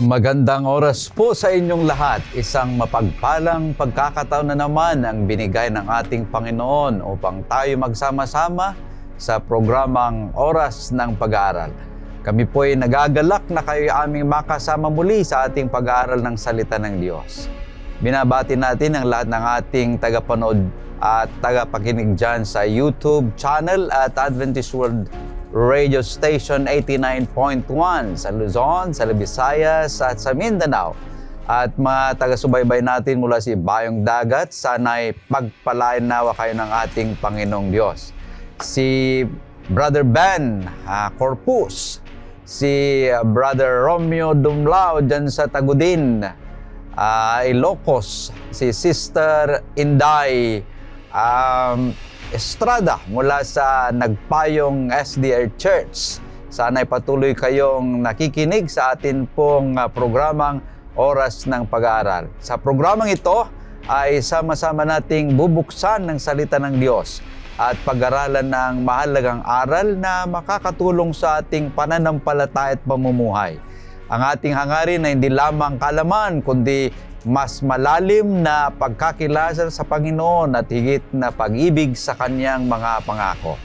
Magandang oras po sa inyong lahat. Isang mapagpalang pagkakataon na naman ang binigay ng ating Panginoon upang tayo magsama-sama sa programang Oras ng Pag-aaral. Kami po ay nagagalak na kayo aming makasama muli sa ating pag-aaral ng Salita ng Diyos. Binabati natin ang lahat ng ating tagapanood at tagapakinig dyan sa YouTube channel at Adventist World Radio Station 89.1 sa Luzon, sa Visayas at sa Mindanao. At mga taga-subaybay natin mula sa Bayong Dagat, sana'y pagpalain nawa kayo ng ating Panginoong Diyos. Si Brother Ben Corpus, si Brother Romeo Dumlao dyan sa Tagudin, Ilocos, si Sister Inday Estrada mula sa Nagpayong SDA Church. Sana'y patuloy kayong nakikinig sa atin pong programang Oras ng Pag-aaral. Sa programang ito ay sama-sama nating bubuksan ng salita ng Diyos at pag-aralan ng mahalagang aral na makakatulong sa ating pananampalataya at pamumuhay. Ang ating hangarin ay hindi lamang kaalaman, kundi mas malalim na pagkakilala sa Panginoon at higit na pag-ibig sa Kanyang mga pangako.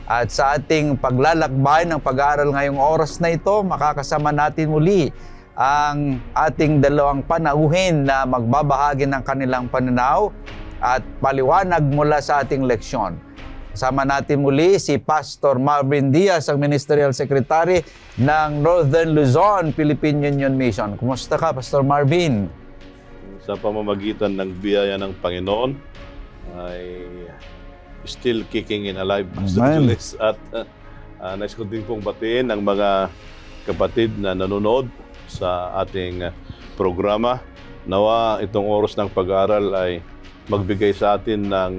At sa ating paglalakbay ng pag-aaral ngayong oras na ito, makakasama natin muli ang ating dalawang panauhin na magbabahagi ng kanilang pananaw at paliwanag mula sa ating leksyon. Kasama natin muli si Pastor Marvin Diaz, ang Ministerial Secretary ng Northern Luzon, Philippine Union Mission. Kumusta ka, Pastor Marvin? Sa pamamagitan ng biyaya ng Panginoon ay still kicking in alive, Pastor Jules. At nais ko din pong batiin ang mga kapatid na nanonood sa ating programa. Nawa itong oras ng pag-aaral ay magbigay sa atin ng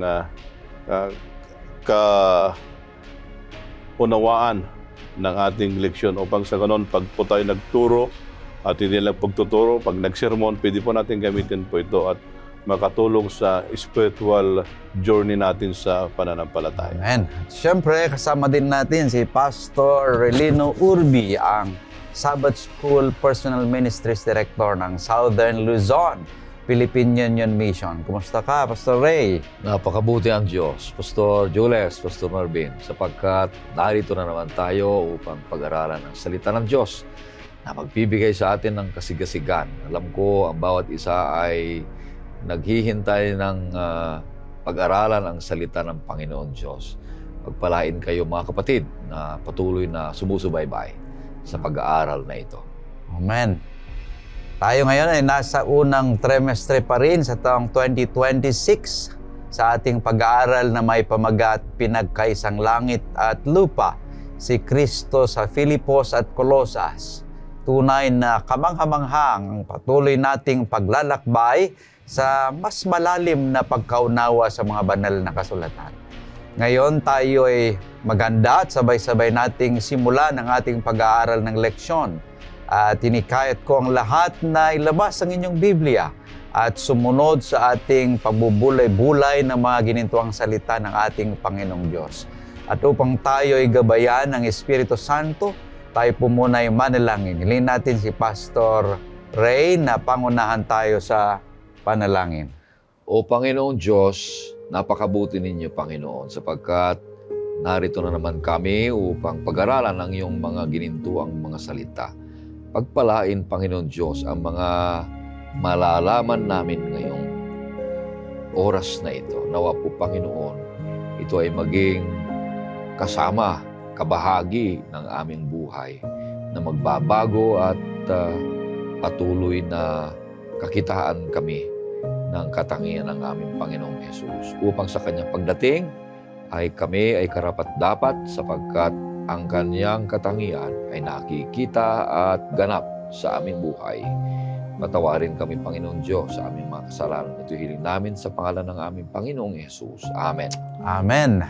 kaunawaan ng ating leksyon upang sa ganon pag po tayo nagturo at hindi lang pagtuturo, pag nagsermon, pwede po natin gamitin po ito at makatulong sa spiritual journey natin sa pananampalataya. Amen. Siyempre, kasama din natin si Pastor Relino Urbi, ang Sabbath School Personal Ministries Director ng Southern Luzon, Philippine Union Mission. Kumusta ka, Pastor Ray? Napakabuti ang Diyos, Pastor Jules, Pastor Marvin, sapagkat narito na naman tayo upang pag-aralan ang salita ng Diyos na magbibigay sa atin ng kasigasigan. Alam ko, ang bawat isa ay naghihintay ng pag-aralan ang salita ng Panginoon Diyos. Pagpalain kayo mga kapatid na patuloy na sumusubaybay sa pag-aaral na ito. Amen. Tayo ngayon ay nasa unang trimestre pa rin sa taong 2026 sa ating pag-aaral na may pamagat Pinagkaisang Langit at Lupa, si Kristo sa Filipos at Colosas. Tunay na kamanghamanghang ang patuloy nating paglalakbay sa mas malalim na pagkaunawa sa mga banal na kasulatan. Ngayon tayo ay maganda at sabay-sabay nating simulan ang ating pag-aaral ng leksyon. At tinikayat ko ang lahat na ilabas ang inyong Biblia at sumunod sa ating pagbubulay-bulay ng mga ginintuang salita ng ating Panginoong Diyos. At upang tayo ay gabayan ng Espiritu Santo, tayo po muna ay manalangin. Hilingin natin si Pastor Ray na pangunahan tayo sa panalangin. O Panginoong Diyos, napakabuti ninyo, Panginoon, sapagkat narito na naman kami upang pag-aralan ang iyong mga ginintuang mga salita. Pagpalain, Panginoon Diyos, ang mga malalaman namin ngayong oras na ito. Nawa po, Panginoon, ito ay maging kasama, kabahagi ng aming buhay na magbabago at patuloy na kakitaan kami ng katangian ng aming Panginoong Hesus. Upang sa kanyang pagdating ay kami ay karapat-dapat sapagkat ang kanyang katangian ay nakikita at ganap sa aming buhay. Patawarin kami, Panginoon Diyos, sa aming mga kasalanan. Ito hiling namin sa pangalan ng aming Panginoong Hesus. Amen. Amen.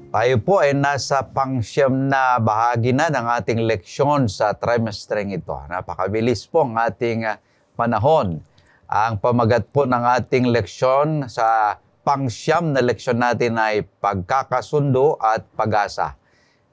Tayo po ay nasa pangsyam na bahagi na ng ating leksyon sa trimestreng ito. Napakabilis po ang ating panahon. Ang pamagat po ng ating leksyon sa pangsyam na leksyon natin ay pagkakasundo at pag-asa.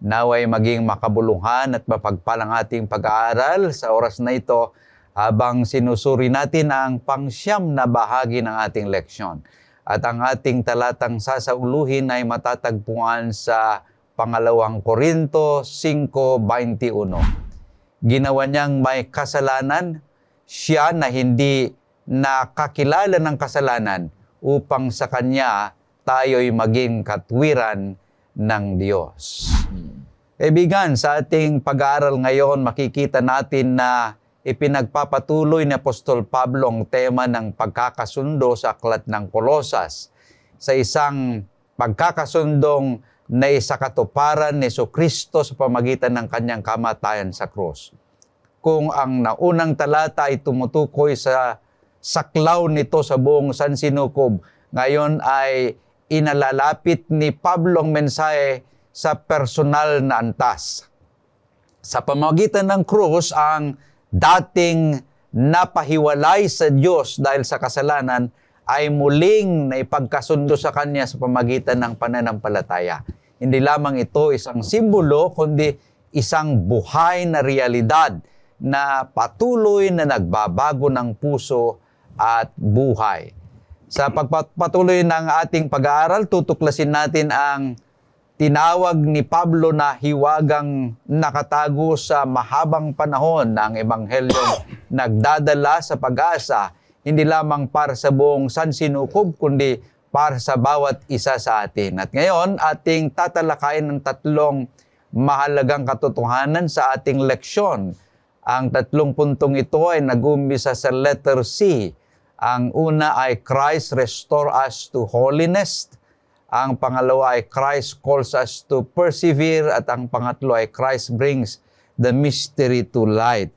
Naway maging makabuluhan at mapagpalang ating pag-aaral sa oras na ito habang sinusuri natin ang pangsyam na bahagi ng ating leksyon. At ang ating talatang sasauluhin ay matatagpuan sa pangalawang Korinto 5:21. Ginawa niyang may kasalanan, siya na hindi nakakilala ng kasalanan, upang sa Kanya tayo'y maging katwiran ng Diyos. Kaibigan, sa ating pag-aaral ngayon, makikita natin na ipinagpapatuloy ni Apostol Pablo ang tema ng pagkakasundo sa aklat ng Kolosas, sa isang pagkakasundong na isakatuparan ni Jesucristo sa pamagitan ng kanyang kamatayan sa krus. Kung ang naunang talata ay tumutukoy sa saklaw nito sa buong sansinukob, ngayon ay inalalapit ni Pablo ang mensahe sa personal na antas. Sa pamamagitan ng krus, ang dating napahiwalay sa Diyos dahil sa kasalanan ay muling naipagkasundo sa Kanya sa pamamagitan ng pananampalataya. Hindi lamang ito isang simbolo, kundi isang buhay na realidad na patuloy na nagbabago ng puso at buhay. Sa pagpatuloy ng ating pag-aaral, tutuklasin natin ang tinawag ni Pablo na hiwagang nakatago sa mahabang panahon ng Ebanghelyong nagdadala sa pag-asa, hindi lamang para sa buong sansinukob, kundi para sa bawat isa sa atin. At ngayon, ating tatalakayin ng tatlong mahalagang katotohanan sa ating leksyon. Ang tatlong puntong ito ay nag-umpisa sa letter C. Ang una ay Christ restore us to holiness. Ang pangalawa ay Christ calls us to persevere. At ang pangatlo ay Christ brings the mystery to light.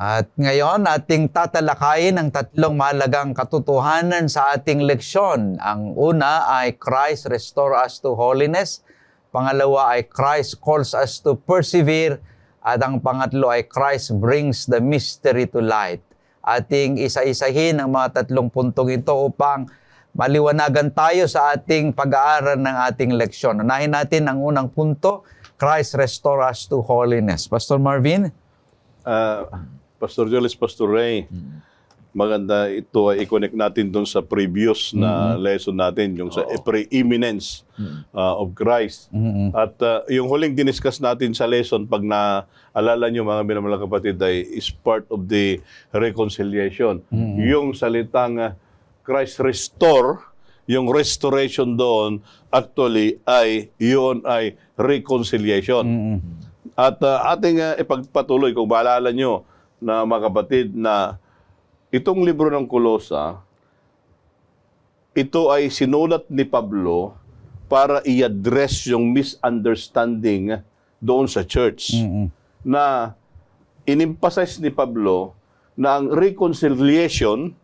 At ngayon, ating tatalakayin ang tatlong mahalagang katotohanan sa ating leksyon. Ang una ay Christ restore us to holiness. Pangalawa ay Christ calls us to persevere. At ang pangatlo ay Christ brings the mystery to light. Ating isa-isahin ang mga tatlong puntong ito upang maliwanagan tayo sa ating pag-aaral ng ating leksyon. Unahin natin ang unang punto, Christ restore us to holiness. Pastor Marvin? Pastor Jolis, Pastor Ray, maganda ito ay i-connect natin doon sa previous na lesson natin, yung sa preeminence of Christ. At yung huling diniscuss natin sa lesson, pag naalala nyo mga minamalang kapatid, ay is part of the reconciliation. Yung salitang Christ restore, yung restoration doon, actually ay yun ay reconciliation. At ating ipagpatuloy, kung maalala nyo na mga kapatid, na itong libro ng Kolosa, ito ay sinulat ni Pablo para i-address yung misunderstanding doon sa church. Na in-emphasize ni Pablo na ang reconciliation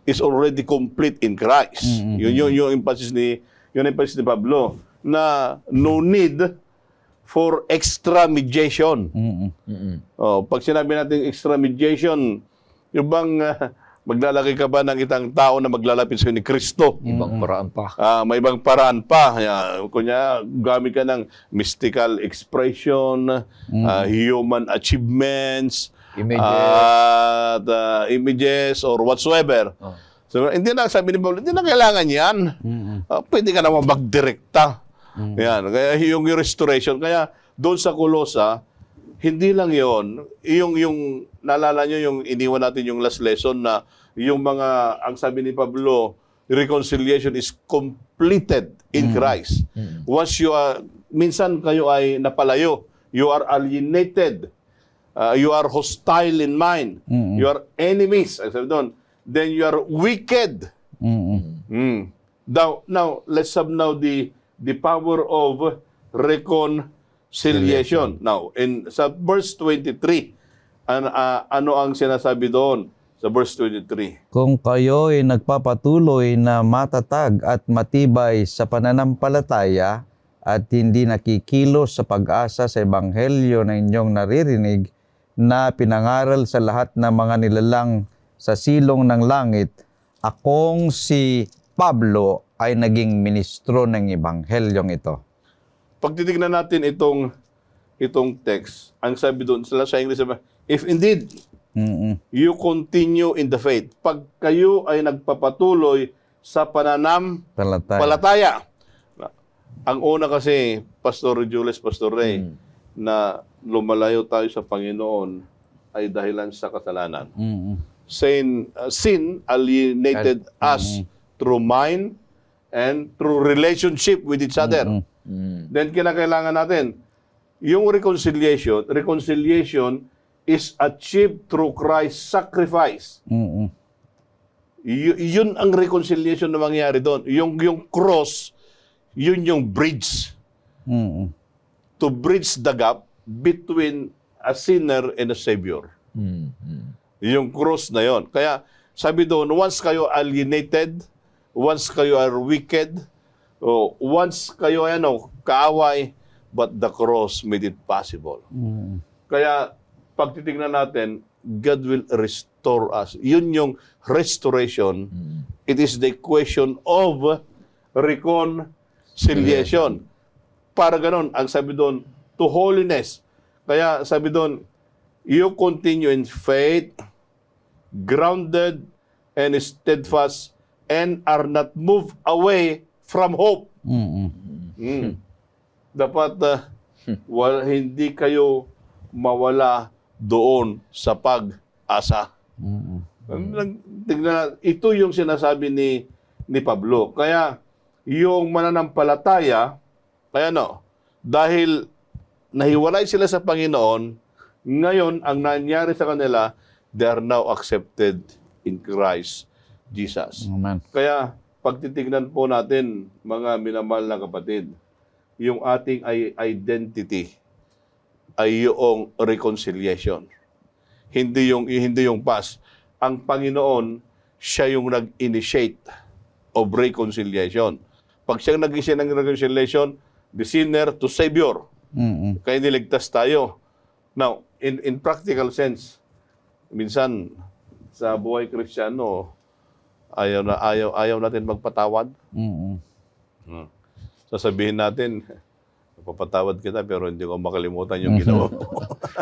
is already complete in Christ. Yun yung emphasis ni Pablo, na no need for extra mediation. Pag sinabi natin extra mediation, yung bang maglalagay ka ba ng itang tao na maglalapit sa ni Kristo? Ibang paraan pa. May ibang paraan pa. Kunya, gamit ka ng mystical expression, human achievements, images or whatsoever. So, hindi na, sabi ni Pablo, hindi na kailangan yan. Pwede ka naman magdirekta. Yan. Kaya yung restoration, kaya doon sa Kolosa, hindi lang yon, yung naalala nyo yung iniwan natin yung last lesson na yung mga, ang sabi ni Pablo, reconciliation is completed in Christ. Once you are, minsan kayo ay napalayo, you are alienated, you are hostile in mind, you are enemies, sabi doon, then you are wicked. Now, let's have now the power of reconciliation. Now, sa verse 23, ano ang sinasabi doon sa verse 23? Kung kayo'y nagpapatuloy na matatag at matibay sa pananampalataya at hindi nakikilos sa pag-asa sa ebanghelyo na inyong naririnig na pinangaral sa lahat ng mga nilalang sa silong ng langit, akong si Pablo ay naging ministro ng ebanghelyong ito. Pag titignan natin itong itong text, ang sabi doon sila sa English, if indeed you continue in the faith, pag kayo ay nagpapatuloy sa pananampalataya. Ang una kasi, Pastor Jules, Pastor Ray, na lumalayo tayo sa Panginoon ay dahilan sa kasalanan. Sin alienated us through mind and through relationship with each other. Then kinakailangan natin, yung reconciliation is achieved through Christ's sacrifice. Yun ang reconciliation na mangyari doon. Yung cross, yun yung bridge. To bridge the gap between a sinner and a Savior. Yung cross na yon. Kaya sabi doon, once kayo alienated, once kayo are wicked, once kayo kaaway, but the cross made it possible. Kaya pag titignan natin, God will restore us. Yun yung restoration. It is the question of reconciliation. Para ganon, ang sabi doon, to holiness. Kaya sabi doon, you continue in faith, grounded and steadfast, and are not moved away from hope. Dapat hindi kayo mawala doon sa pag-asa. Tignan, ito yung sinasabi ni Pablo. Kaya yung mananampalataya, dahil nahiwalay sila sa Panginoon, ngayon ang nangyari sa kanila, they are now accepted in Christ Jesus. Amen. Kaya pagtitignan po natin, mga minamahal na kapatid, yung ating identity ay yung reconciliation. Hindi yung past. Ang Panginoon, siya yung nag-initiate of reconciliation. Pag siya nag-initiate ng reconciliation, the sinner to Savior. Kaya niligtas tayo. Now, in practical sense, minsan sa buhay Kristiyano, ayaw natin magpatawad. Sasabihin natin, papatawad kita pero hindi ko makalimutan yung ginawa mo.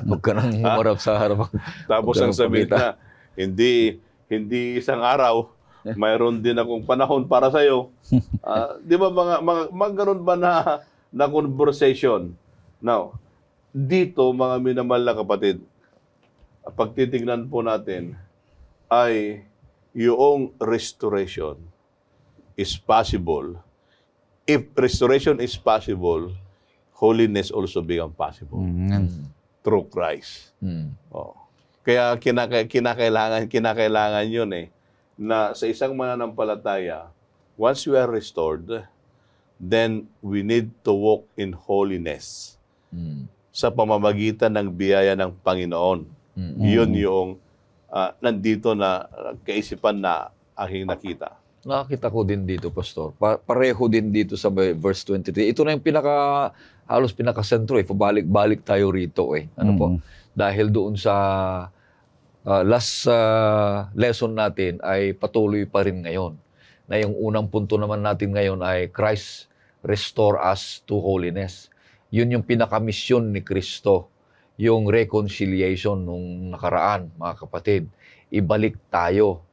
Huwag ka nang humarap sa harap. Tapos ang sabihin na, hindi isang araw, mayroon din akong panahon para sa'yo. Di ba mga ganun ba na conversation? Now, dito mga minamahal na kapatid, pag titignan po natin, ay yung restoration is possible. If restoration is possible, holiness also become possible through Christ. Kaya kinakailangan yun na sa isang mananampalataya, once we are restored, then we need to walk in holiness sa pamamagitan ng biyaya ng Panginoon. Yun yung nandito na kaisipan na aking nakita. Nakakita ko din dito, Pastor. Pareho din dito sa verse 23. Ito na yung halos pinakasentro Pabalik-balik tayo rito Dahil doon sa last lesson natin ay patuloy pa rin ngayon. Na yung unang punto naman natin ngayon ay Christ restore us to holiness. Yun yung pinakamisyon ni Kristo. Yung reconciliation nung nakaraan, mga kapatid. Ibalik tayo.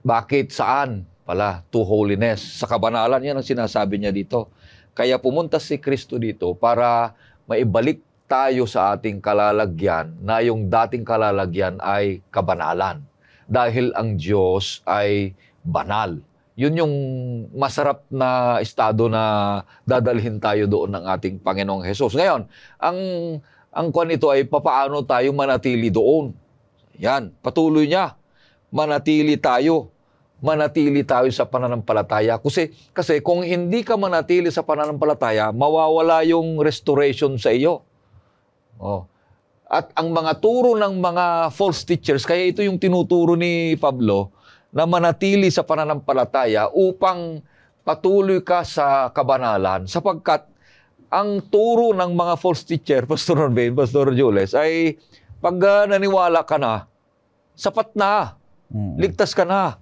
Bakit? Saan? Pala, to holiness. Sa kabanalan, yan ang sinasabi niya dito. Kaya pumunta si Kristo dito para maibalik tayo sa ating kalalagyan na yung dating kalalagyan ay kabanalan. Dahil ang Diyos ay banal. Yun yung masarap na estado na dadalhin tayo doon ng ating Panginoong Hesus. Ngayon, ang kwan ito ay papaano tayo manatili doon. Yan, patuloy niya. Manatili tayo sa pananampalataya. Kasi kung hindi ka manatili sa pananampalataya, mawawala yung restoration sa iyo. At ang mga turo ng mga false teachers, kaya ito yung tinuturo ni Pablo, na manatili sa pananampalataya upang patuloy ka sa kabanalan. Sapagkat ang turo ng mga false teacher, Pastor Norben, Pastor Jules, ay pag naniwala ka na, sapat na, ligtas ka na,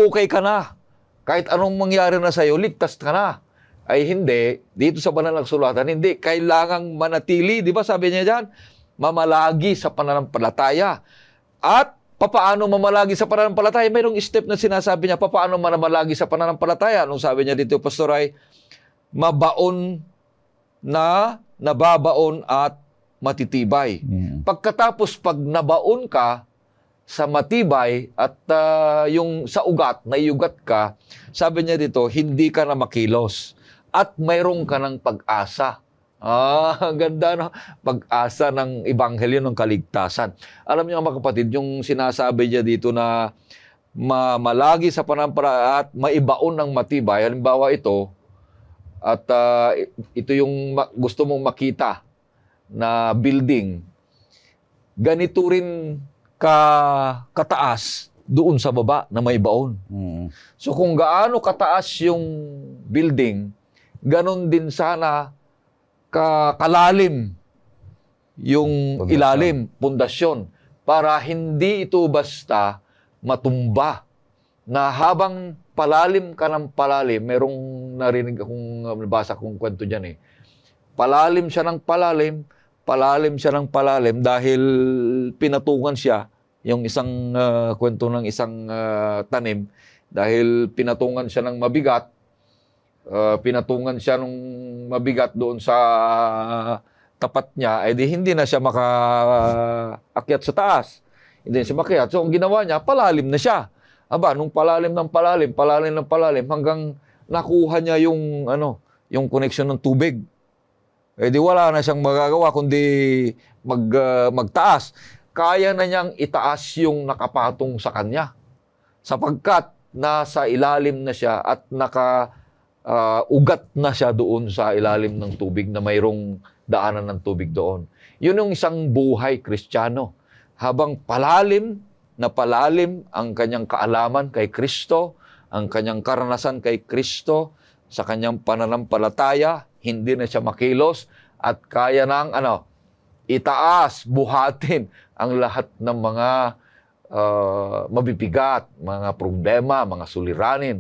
okay ka na. Kahit anong mangyari na sa'yo, ligtas ka na. ay hindi, dito sa banal na kasulatan, hindi, kailangang manatili, di ba sabi niya dyan, mamalagi sa pananampalataya. At papaano mamalagi sa pananampalataya? Mayroong step na sinasabi niya, papaano mamalagi sa pananampalataya? Anong sabi niya dito, Pastor Ray? Mabaon na, nababaon at matitibay. Pagkatapos, pag nabaon ka sa matibay at yung sa ugat, naiugat ka, sabi niya dito, hindi ka na makilos at mayroon ka ng pag-asa. Ganda, no? Pag-asa ng ebanghelyo ng kaligtasan. Alam niyo mga kapatid, yung sinasabi niya dito na malagi sa pananampalataya at maibaon ng matibay, halimbawa ito, at ito yung gusto mong makita na building, ganito rin kataas doon sa baba na may baon. So kung gaano kataas yung building, ganon din sana kalalim yung ilalim, pundasyon, para hindi ito basta matumba. Na habang palalim ka ng palalim, merong narinig akong nabasa kong kwento dyan Palalim siya ng palalim, palalim siya ng palalim dahil pinatungan siya, yung isang kwento ng isang tanim, dahil pinatungan siya ng mabigat, pinatungan siya ng mabigat doon sa tapat niya, di hindi na siya makaakyat sa taas. Hindi na siya makakyat. So, ang ginawa niya, palalim na siya. Nung palalim ng palalim, palalim ng palalim, hanggang nakuha niya yung connection ng tubig. Di wala na siyang magagawa kundi magtaas. Kaya na niyang itaas yung nakapatong sa kanya. Sapagkat nasa ilalim na siya at ugat na siya doon sa ilalim ng tubig na mayroong daanan ng tubig doon. Yun yung isang buhay Kristiyano. Habang palalim na palalim ang kanyang kaalaman kay Kristo, ang kanyang karanasan kay Kristo, sa kanyang pananampalataya, hindi na siya makilos at kaya nang itaas, buhatin ang lahat ng mga mabibigat, mga problema, mga suliranin,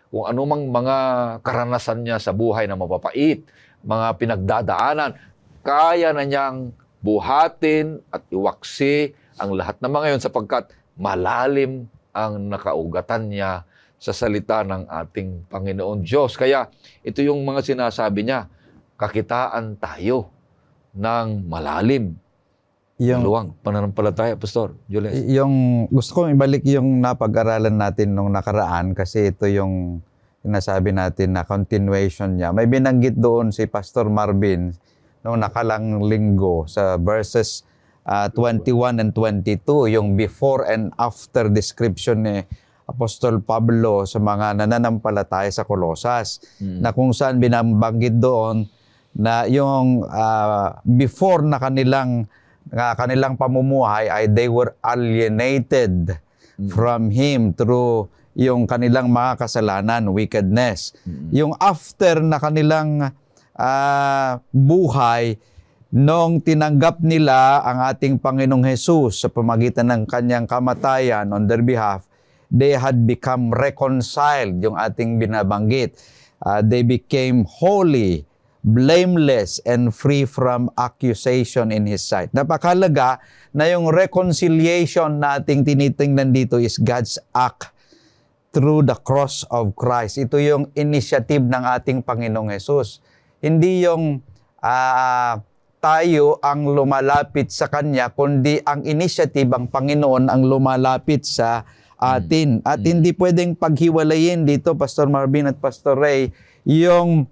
kung anumang mga karanasan niya sa buhay na mapapait, mga pinagdadaanan, kaya na niyang buhatin at iwaksi ang lahat ng mga yun sapagkat malalim ang nakaugatan niya sa salita ng ating Panginoon Diyos. Kaya ito yung mga sinasabi niya, kakitaan tayo ng malalim. Luwang pananampalataya, Pastor Julius. Yung gusto kong ibalik yung napag-aralan natin nung nakaraan kasi ito yung sinasabi natin na continuation niya. May binanggit doon si Pastor Marvin nung nakalang linggo sa verses 21 and 22, yung before and after description ni Apostol Pablo sa mga nananampalataya sa Colosas, na kung saan binabanggit doon na yung before na kanilang pamumuhay ay they were alienated from Him through yung kanilang mga kasalanan, wickedness. Yung after na kanilang buhay, nung tinanggap nila ang ating Panginoong Jesus sa pamagitan ng kanyang kamatayan on their behalf, they had become reconciled, yung ating binabanggit. They became holy, blameless, and free from accusation in His sight. Napakalaga na yung reconciliation na ating tinitingnan dito is God's act through the cross of Christ. Ito yung initiative ng ating Panginoong Jesus. Hindi yung tayo ang lumalapit sa Kanya, kundi ang initiative, ang Panginoon ang lumalapit sa atin. At hindi pwedeng paghiwalayin dito, Pastor Marvin at Pastor Ray, yung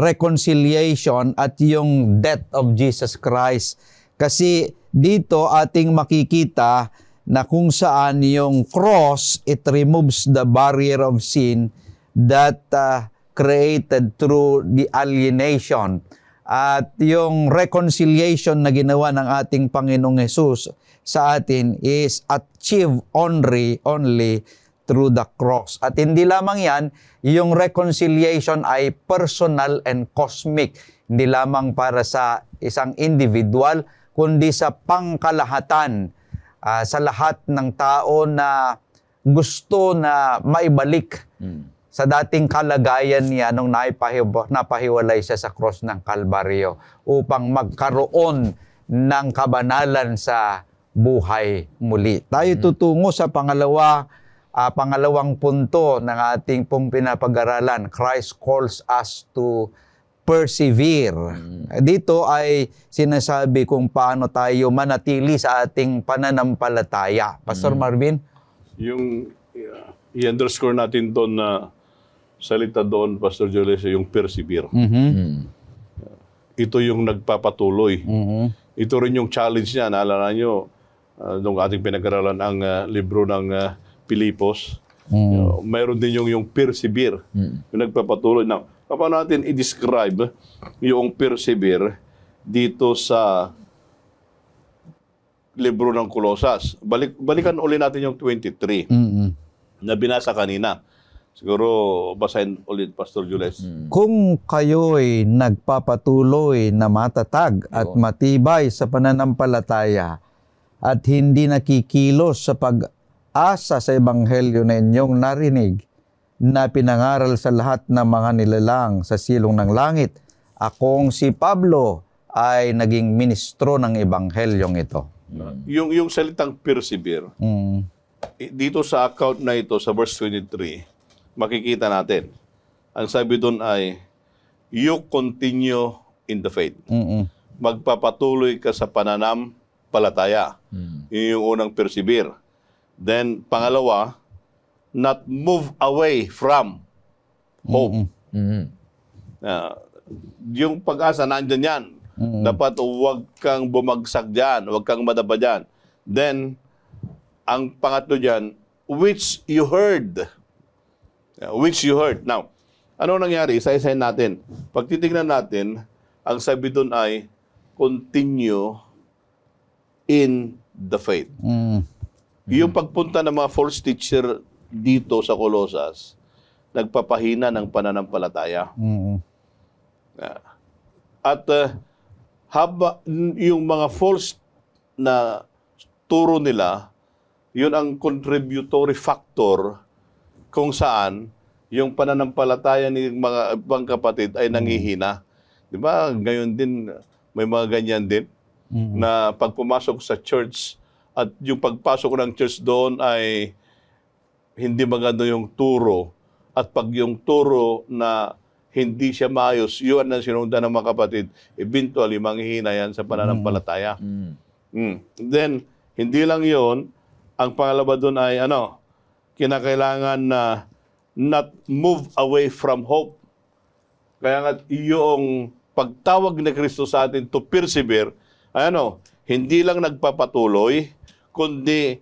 reconciliation at yung death of Jesus Christ. Kasi dito ating makikita na kung saan yung cross, it removes the barrier of sin that created through the alienation. At yung reconciliation na ginawa ng ating Panginoong Jesus sa atin is achieved only through the cross. At hindi lamang yan, yung reconciliation ay personal and cosmic. Hindi lamang para sa isang individual, kundi sa pangkalahatan, sa lahat ng tao na gusto na maibalik sa dating kalagayan niya nung napahiwalay siya sa cross ng Kalbaryo upang magkaroon ng kabanalan sa buhay muli. Tayo tutungo sa pangalawang punto ng ating pong pinapag-aralan. Christ calls us to persevere. Dito ay sinasabi kung paano tayo manatili sa ating pananampalataya. Pastor Marvin? Yung i-underscore natin doon na salita doon, Pastor Julius, yung persevere. Ito yung nagpapatuloy. Ito rin yung challenge niya. Naalala nyo, nung ating pinag-aralan ang libro ng Pilipos, mayroon din yung persevere, yung nagpapatuloy. Now, paano natin i-describe yung persevere dito sa libro ng Kolosas? Balikan uli natin yung 23 na binasa kanina. Siguro basahin ulit, Pastor Jules. Kung kayo'y nagpapatuloy na matatag at matibay sa pananampalataya at hindi nakikilos sa pag-asa sa ebanghelyo na inyong narinig na pinangaral sa lahat ng mga nilalang sa silong ng langit, akong si Pablo ay naging ministro ng ebanghelyong ito. Yung salitang persevere, dito sa account na ito, sa verse 23, makikita natin. Ang sabi doon ay, you continue in the faith. Magpapatuloy ka sa pananampalataya. Yun yung unang persevere. Then, pangalawa, not move away from hope. Yung pag-asa, nandyan yan. Dapat huwag kang bumagsak dyan, huwag kang madaba dyan. Then, ang pangatlo dyan, which you heard. Which you heard. Now, ano nangyari? Isa-isahin natin. Pag titignan natin, ang sabi doon ay, continue in the faith. Yung pagpunta ng mga false teacher dito sa Colosas, nagpapahina ng pananampalataya. At yung mga false na turo nila, yun ang contributory factor kung saan yung pananampalataya ng mga ibang kapatid ay nangihina. Di ba? Ngayon din, may mga ganyan din na pag pumasok sa church at yung pagpasok ng church doon ay hindi maganda yung turo. At pag yung turo na hindi siya maayos, yun ang sinundan ng mga kapatid, eventually manghihina yan sa pananampalataya. Then, hindi lang yun, ang pangalawa doon ay kinakailangan na not move away from hope. Kaya nga yung pagtawag ni Kristo sa atin to persevere, hindi lang nagpapatuloy, kundi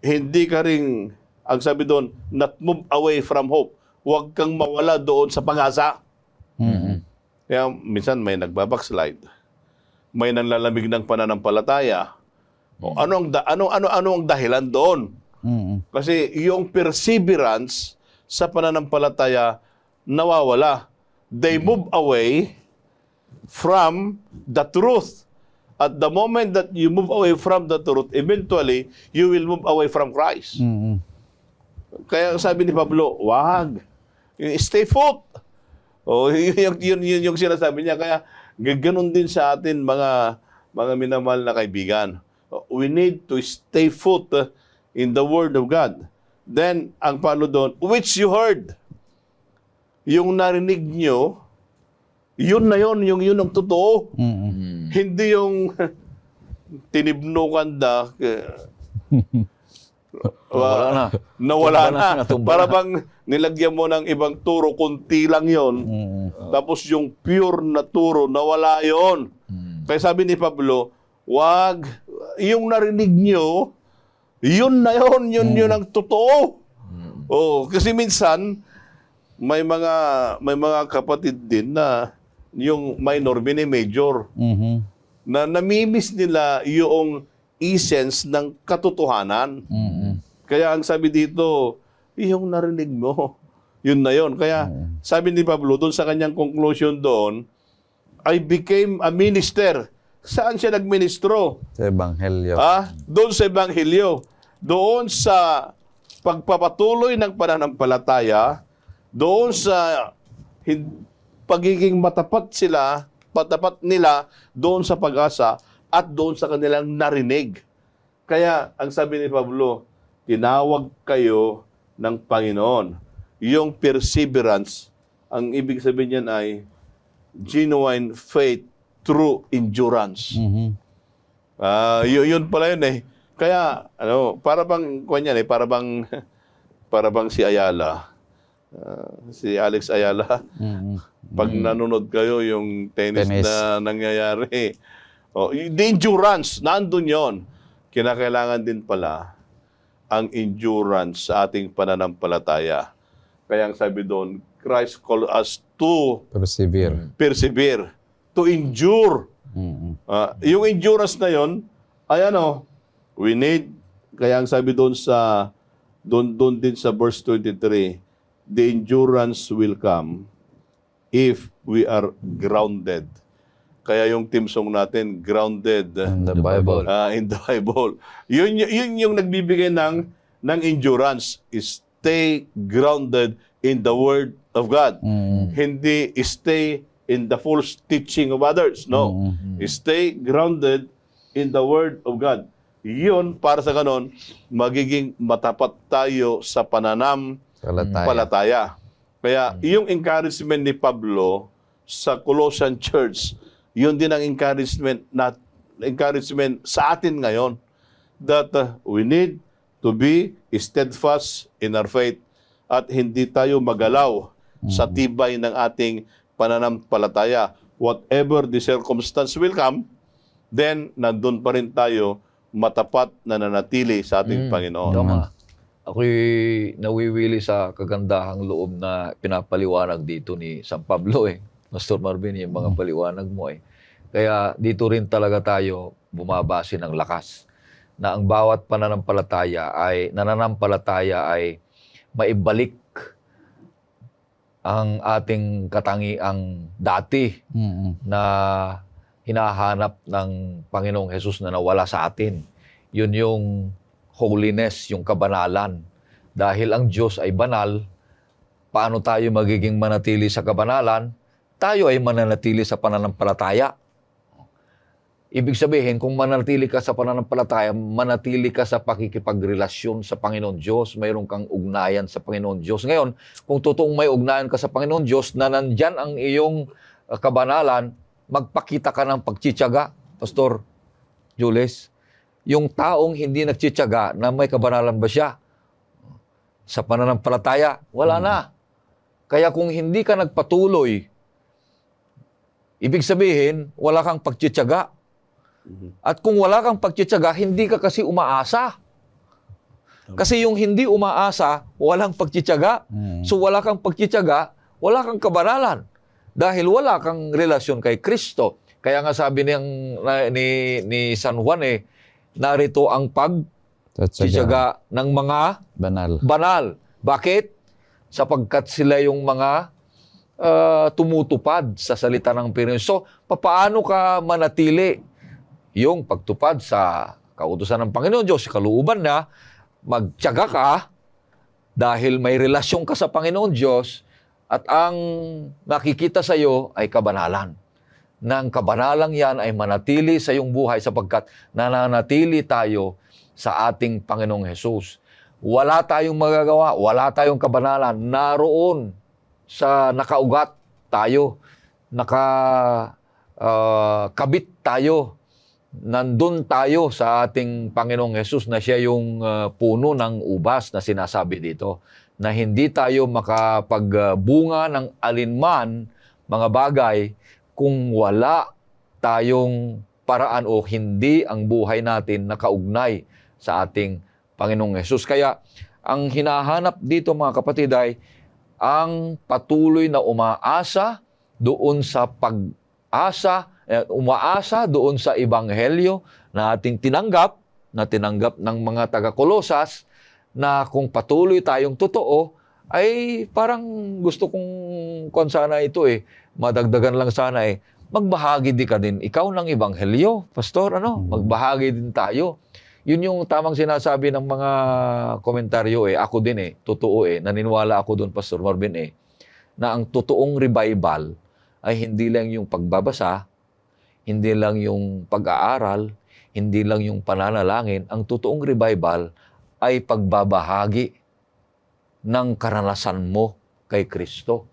hindi ka rin, ang sabi doon, not move away from hope. Huwag kang mawala doon sa pag-asa. Kaya minsan may nagbabackslide. May nanlalamig ng pananampalataya. Ano ang dahilan doon? Kasi yung perseverance sa pananampalataya nawawala. They move away from the truth. At the moment that you move away from the truth, eventually, you will move away from Christ. Kaya sabi ni Pablo, wag. Stay put. Yun yung sinasabi niya. Kaya ganoon din sa atin mga minamahal na kaibigan. We need to stay put in the Word of God. Then, ang paano doon, which you heard. Yung narinig nyo, yun na yun ang totoo. Hindi yung tinibnukan nawala na. Para bang nilagyan mo ng ibang turo, kunti lang yon. Tapos yung pure na turo, nawala yon. Kaya sabi ni Pablo, wag, yung narinig nyo, yun na yun ang totoo. Kasi minsan, may mga kapatid din na yung minor, mini-major, na namimiss nila yung essence ng katotohanan. Kaya ang sabi dito, yung narinig mo, yun na yun. Kaya sabi ni Pablo, doon sa kanyang conclusion doon, I became a minister. Saan siya nagministro? Sa ebanghelyo. Doon sa ebanghelyo. Doon sa pagpapatuloy ng pananampalataya doon sa pagiging matapat nila doon sa pag-asa at doon sa kanilang narinig. Kaya, ang sabi ni Pablo, tinawag kayo ng Panginoon. Yung perseverance, ang ibig sabihin niyan ay genuine faith through endurance. Yun pala yun eh. Kaya, para bang, para bang si Ayala, si Alex Ayala, pag nanonood kayo yung tennis na nangyayari, the endurance, nandun yon. Kinakailangan din pala ang endurance sa ating pananampalataya. Kaya ang sabi doon, Christ called us to persevere, to endure. Yung endurance na yon, ay we need, kaya ang sabi doon din sa verse 23, the endurance will come if we are grounded. Kaya yung team song natin, grounded In the Bible. in the Bible. Yun yung nagbibigay ng endurance. Stay grounded in the Word of God. Hindi stay in the false teaching of others. No. Stay grounded in the Word of God. Yun, para sa ganon, magiging matapat tayo sa pananampalataya. Kaya yung encouragement ni Pablo sa Colossian Church, yun din ang encouragement sa atin ngayon, that we need to be steadfast in our faith at hindi tayo magalaw sa tibay ng ating pananampalataya. Whatever the circumstance will come, then nandun pa rin tayo matapat na nanatili sa ating Panginoon. Tama. Ako'y nawiwili sa kagandahang loob na pinapaliwanag dito ni San Pablo Pastor Marvin, yung mga paliwanag mo Kaya dito rin talaga tayo bumabase ng lakas na ang bawat nananampalataya ay maibalik ang ating katangiang dati na hinahanap ng Panginoong Hesus na nawala sa atin. Yun yung holiness, yung kabanalan. Dahil ang Diyos ay banal, paano tayo magiging manatili sa kabanalan? Tayo ay mananatili sa pananampalataya. Ibig sabihin, kung manatili ka sa pananampalataya, manatili ka sa pakikipagrelasyon sa Panginoon Diyos, mayroon kang ugnayan sa Panginoon Diyos. Ngayon, kung totoong may ugnayan ka sa Panginoon Diyos, na nandyan ang iyong kabanalan, magpakita ka ng pagtsitsaga, Pastor Jules. Yung taong hindi nagtsitsaga, na may kabanalan ba siya? Sa pananampalataya, wala na. Kaya kung hindi ka nagpatuloy, ibig sabihin, wala kang pagtsitsaga. At kung wala kang pagtsitsaga, hindi ka kasi umaasa. Kasi yung hindi umaasa, walang pagtsitsaga. So wala kang pagtsitsaga, wala kang kabanalan. Dahil wala kang relasyon kay Kristo. Kaya nga sabi ni San Juan narito ang pagtsitsaga ng mga banal. Bakit? Sapagkat sila yung mga tumutupad sa salita ng Panginoon. So, paano ka manatili yung pagtupad sa kautusan ng Panginoon Diyos, sa kalooban na magtiyaga ka dahil may relasyon ka sa Panginoon Diyos at ang nakikita sa iyo ay kabanalan. Nang kabanalang yan ay manatili sa iyong buhay sapagkat nananatili tayo sa ating Panginoong Hesus. Wala tayong magagawa, wala tayong kabanalan. Naroon sa nakaugat tayo, kabit tayo, nandun tayo sa ating Panginoong Hesus na siya yung puno ng ubas na sinasabi dito, na hindi tayo makapagbunga ng alinman mga bagay kung wala tayong paraan o hindi ang buhay natin nakaugnay sa ating Panginoong Hesus. Kaya ang hinahanap dito mga kapatid ay ang patuloy na umaasa doon sa umaasa doon sa ebanghelyo na ating tinanggap ng mga taga-Kolosas, na kung patuloy tayong totoo, ay parang gusto kong sana ito madagdagan lang sana magbahagi din ka din ikaw ng ebanghelyo, Pastor, magbahagi din tayo. Yun yung tamang sinasabi ng mga komentaryo ako din totoo naniniwala ako doon, Pastor Marvin na ang totoong revival ay hindi lang yung pagbabasa, hindi lang yung pag-aaral, hindi lang yung pananalangin. Ang totoong revival ay pagbabahagi ng karanasan mo kay Kristo.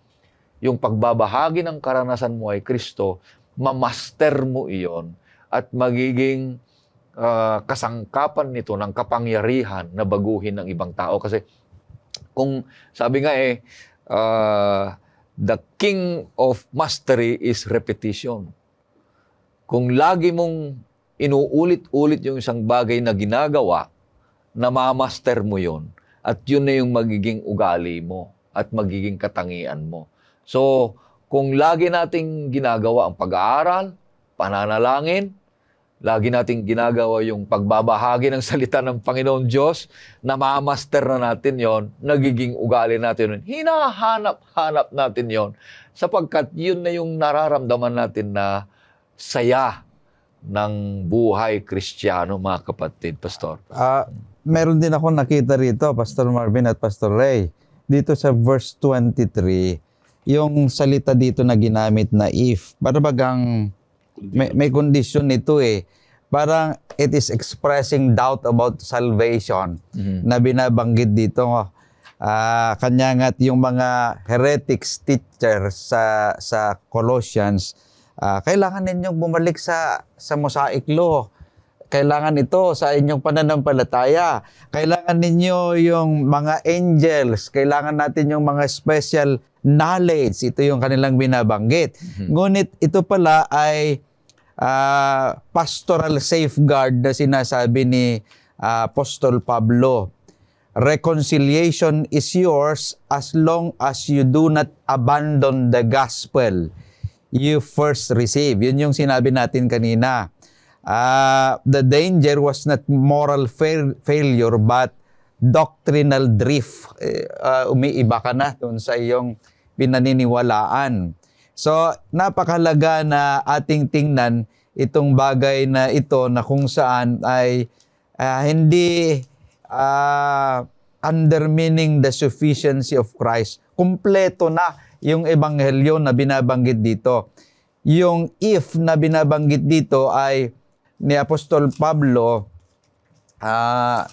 Yung pagbabahagi ng karanasan mo kay Kristo, mamaster mo iyon at magiging kasangkapan nito ng kapangyarihan na baguhin ng ibang tao. Kasi kung sabi nga the king of mastery is repetition. Kung lagi mong inuulit-ulit yung isang bagay na ginagawa, namamaster mo yon at yun na yung magiging ugali mo at magiging katangian mo. So, kung lagi nating ginagawa ang pag-aaral, pananalangin, lagi nating ginagawa yung pagbabahagi ng salita ng Panginoon Diyos, namamaster na natin yon, nagiging ugali natin yun. Hinahanap-hanap natin yon sapagkat yun na yung nararamdaman natin na saya ng buhay Kristiyano, mga kapatid, Pastor. Meron din ako nakita rito, Pastor Marvin at Pastor Ray. Dito sa verse 23, yung salita dito na ginamit na if, parabagang may condition nito Parang it is expressing doubt about salvation na binabanggit dito. Kanya nga't yung mga heretics teachers sa Colossians, kailangan ninyong bumalik sa Mosaic Law. Kailangan ito sa inyong pananampalataya. Kailangan ninyo yung mga angels. Kailangan natin yung mga special knowledge. Ito yung kanilang binabanggit. Ngunit ito pala ay pastoral safeguard na sinasabi ni Apostol Pablo. Reconciliation is yours as long as you do not abandon the gospel you first receive. Yun yung sinabi natin kanina. The danger was not moral failure but doctrinal drift. Umiiba ka na dun sa iyong pinaniniwalaan. So, napakahalaga na ating tingnan itong bagay na ito na kung saan ay hindi undermining the sufficiency of Christ. Kumpleto na yung ebanghelyo na binabanggit dito. Yung if na binabanggit dito ay ni Apostol Pablo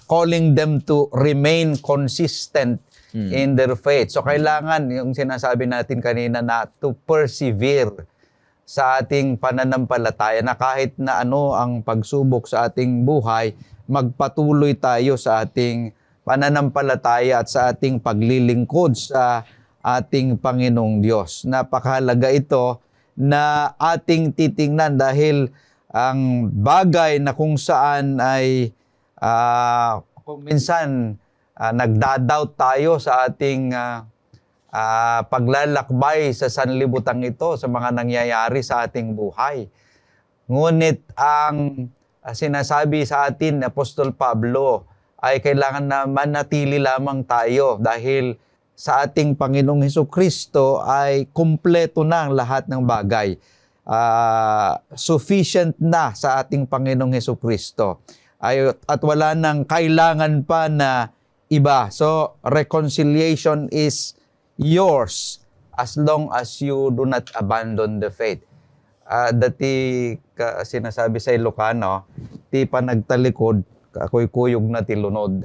calling them to remain consistent in their faith. So kailangan yung sinasabi natin kanina na to persevere sa ating pananampalataya na kahit na ano ang pagsubok sa ating buhay, magpatuloy tayo sa ating pananampalataya at sa ating paglilingkod sa ating Panginoong Diyos. Napakahalaga ito na ating titingnan dahil ang bagay na kung saan ay kung minsan nagda-doubt tayo sa ating paglalakbay sa sanlibutan ito sa mga nangyayari sa ating buhay. Ngunit ang sinasabi sa atin ni Apostol Pablo ay kailangan na manatili lamang tayo dahil sa ating Panginoong Hesukristo ay kumpleto na ang lahat ng bagay. Sufficient na sa ating Panginoong Hesukristo. At wala nang kailangan pa na iba. So, reconciliation is yours as long as you do not abandon the faith. Dati sinasabi sa Ilocano, ti pa nagtalikod, ako'y kuyog na tilunod.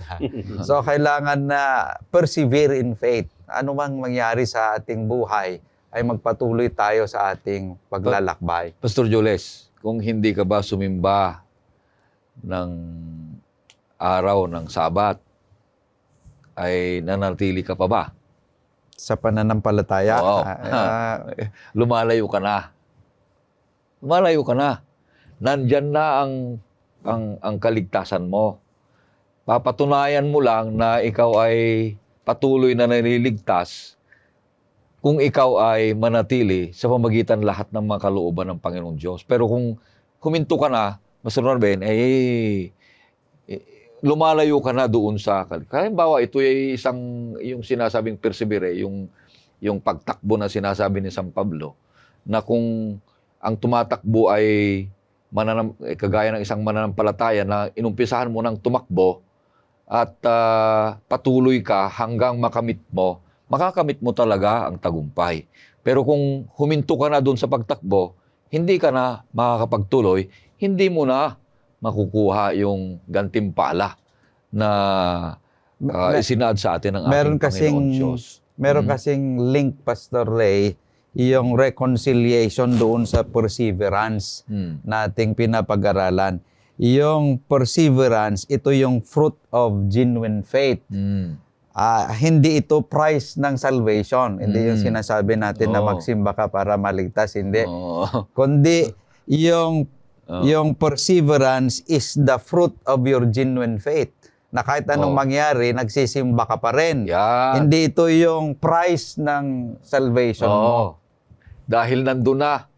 So, kailangan na persevere in faith. Ano mang mangyari sa ating buhay, ay magpatuloy tayo sa ating paglalakbay. Pastor Joles, kung hindi ka ba sumimba ng araw ng Sabat, ay nanatili ka pa ba? Sa pananampalataya? Oo. Lumalayo ka na. Lumalayo ka na. Nandyan na ang kaligtasan mo. Papatunayan mo lang na ikaw ay patuloy na naliligtas kung ikaw ay manatili sa pamagitan lahat ng mga kalooban ng Panginoong Diyos. Pero kung huminto ka na, Pastor Marvin, lumalayo ka na doon sa kaligtasan. Halimbawa, ito ay yung sinasabing persevere, yung pagtakbo na sinasabi ni San Pablo, na kung ang tumatakbo ay kagaya ng isang mananampalataya na inumpisahan mo ng tumakbo at patuloy ka hanggang makamit mo, makakamit mo talaga ang tagumpay. Pero kung huminto ka na doon sa pagtakbo, hindi ka na makakapagtuloy, hindi mo na makukuha yung gantimpala na isinaad sa atin ng Meron ating Panginoon Diyos. Meron kasing link, Pastor Ray, yung reconciliation doon sa perseverance nating pinapag-aralan. Yung perseverance, ito yung fruit of genuine faith. Hindi ito price ng salvation. Hindi yung sinasabi natin na magsimba ka para maligtas. Hindi. Kundi yung perseverance is the fruit of your genuine faith. Na kahit anong mangyari, nagsisimba ka pa rin. Yan. Hindi ito yung price ng salvation mo. Dahil nandun na.